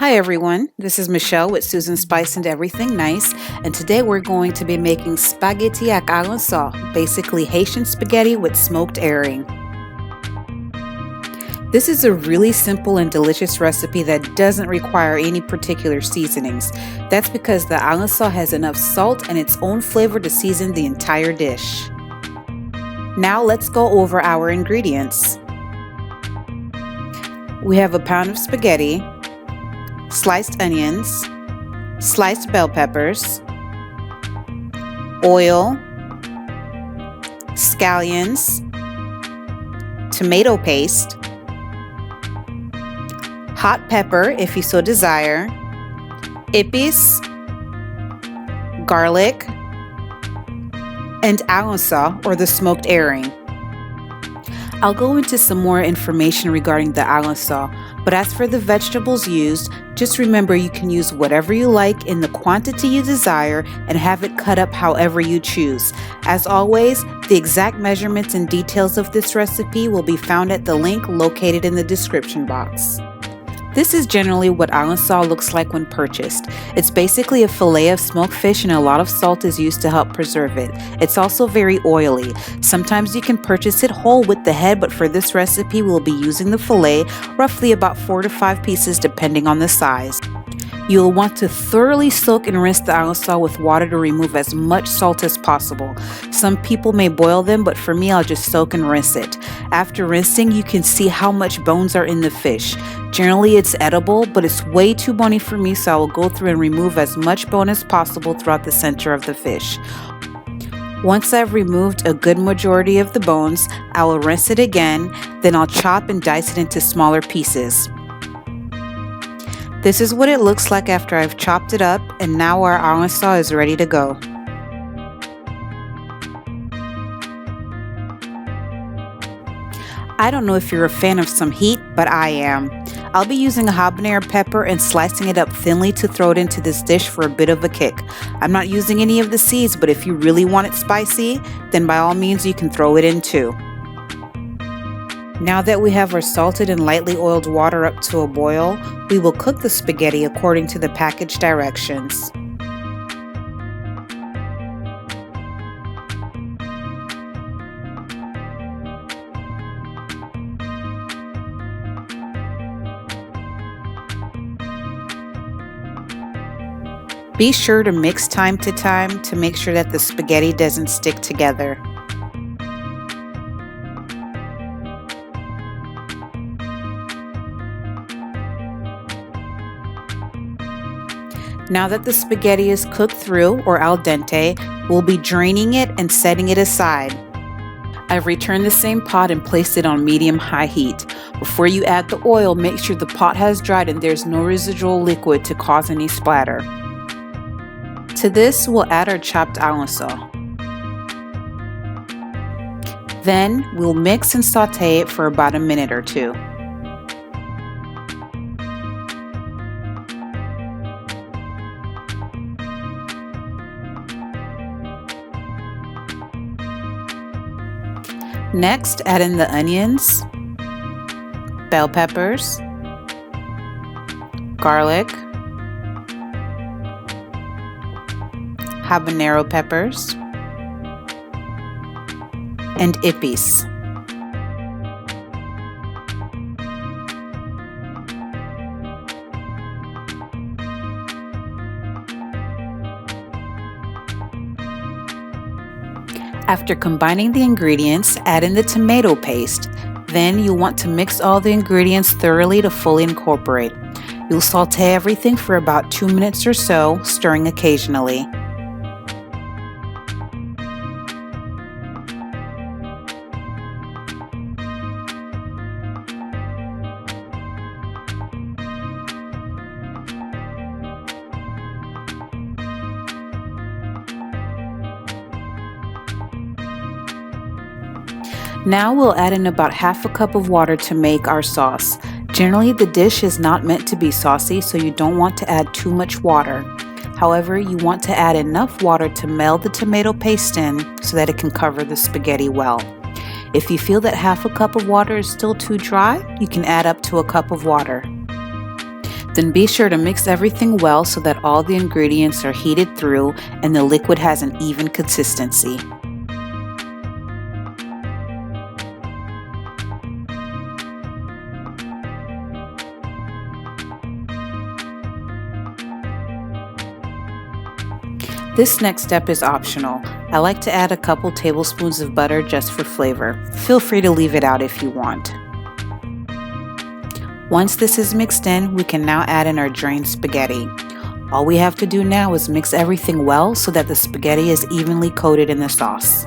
Hi everyone, this is Michelle with Suzon Spice and Everything Nice, and today we're going to be making spaghetti à Aranso, basically Haitian spaghetti with smoked herring. This is a really simple and delicious recipe that doesn't require any particular seasonings. That's because the Aranso has enough salt and its own flavor to season the entire dish. Now let's go over our ingredients. We have a pound of spaghetti, sliced onions, sliced bell peppers, oil, scallions, tomato paste, hot pepper if you so desire, epis, garlic, and aranso or the smoked herring. I'll go into some more information regarding the aranso, but as for the vegetables used, just remember you can use whatever you like in the quantity you desire and have it cut up however you choose. As always, the exact measurements and details of this recipe will be found at the link located in the description box. This is generally what aranso looks like when purchased. It's basically a fillet of smoked fish and a lot of salt is used to help preserve it. It's also very oily. Sometimes you can purchase it whole with the head, but for this recipe we'll be using the fillet, roughly about 4 to 5 pieces depending on the size. You'll want to thoroughly soak and rinse the aranso with water to remove as much salt as possible. Some people may boil them, but for me I'll just soak and rinse it. After rinsing, you can see how much bones are in the fish. Generally it's edible, but it's way too bony for me, so I will go through and remove as much bone as possible throughout the center of the fish. Once I've removed a good majority of the bones, I will rinse it again, then I'll chop and dice it into smaller pieces. This is what it looks like after I've chopped it up, and now our aranso is ready to go. I don't know if you're a fan of some heat, but I am. I'll be using a habanero pepper and slicing it up thinly to throw it into this dish for a bit of a kick. I'm not using any of the seeds, but if you really want it spicy, then by all means you can throw it in too. Now that we have our salted and lightly oiled water up to a boil, we will cook the spaghetti according to the package directions. Be sure to mix time to time to make sure that the spaghetti doesn't stick together. Now that the spaghetti is cooked through, or al dente, we'll be draining it and setting it aside. I've returned the same pot and placed it on medium-high heat. Before you add the oil, make sure the pot has dried and there's no residual liquid to cause any splatter. To this, we'll add our chopped aranso. Then, we'll mix and saute it for about a minute or two. Next, add in the onions, bell peppers, garlic, habanero peppers, and epis. After combining the ingredients, add in the tomato paste. Then you'll want to mix all the ingredients thoroughly to fully incorporate. You'll saute everything for about 2 minutes or so, stirring occasionally. Now we'll add in about half a cup of water to make our sauce. Generally, the dish is not meant to be saucy, so you don't want to add too much water. However, you want to add enough water to meld the tomato paste in so that it can cover the spaghetti well. If you feel that half a cup of water is still too dry, you can add up to a cup of water. Then be sure to mix everything well so that all the ingredients are heated through and the liquid has an even consistency. This next step is optional. I like to add a couple tablespoons of butter just for flavor. Feel free to leave it out if you want. Once this is mixed in, we can now add in our drained spaghetti. All we have to do now is mix everything well so that the spaghetti is evenly coated in the sauce.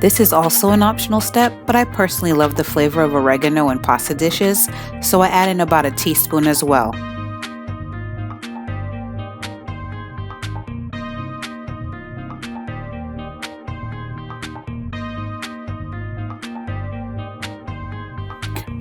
This is also an optional step, but I personally love the flavor of oregano in pasta dishes, so I add in about a teaspoon as well.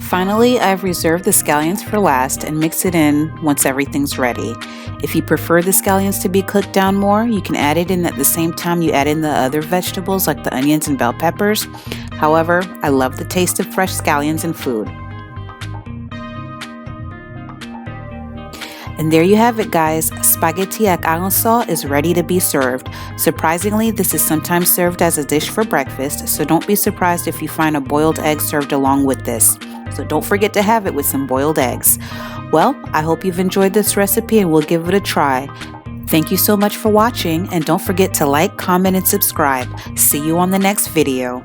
Finally, I've reserved the scallions for last and mix it in once everything's ready. If you prefer the scallions to be cooked down more, you can add it in at the same time you add in the other vegetables like the onions and bell peppers. However, I love the taste of fresh scallions in food. And there you have it, guys. Spaghetti at Aranso is ready to be served. Surprisingly, this is sometimes served as a dish for breakfast, so don't be surprised if you find a boiled egg served along with this. So don't forget to have it with some boiled eggs. Well, I hope you've enjoyed this recipe and will give it a try. Thank you so much for watching, and don't forget to like, comment, and subscribe. See you on the next video.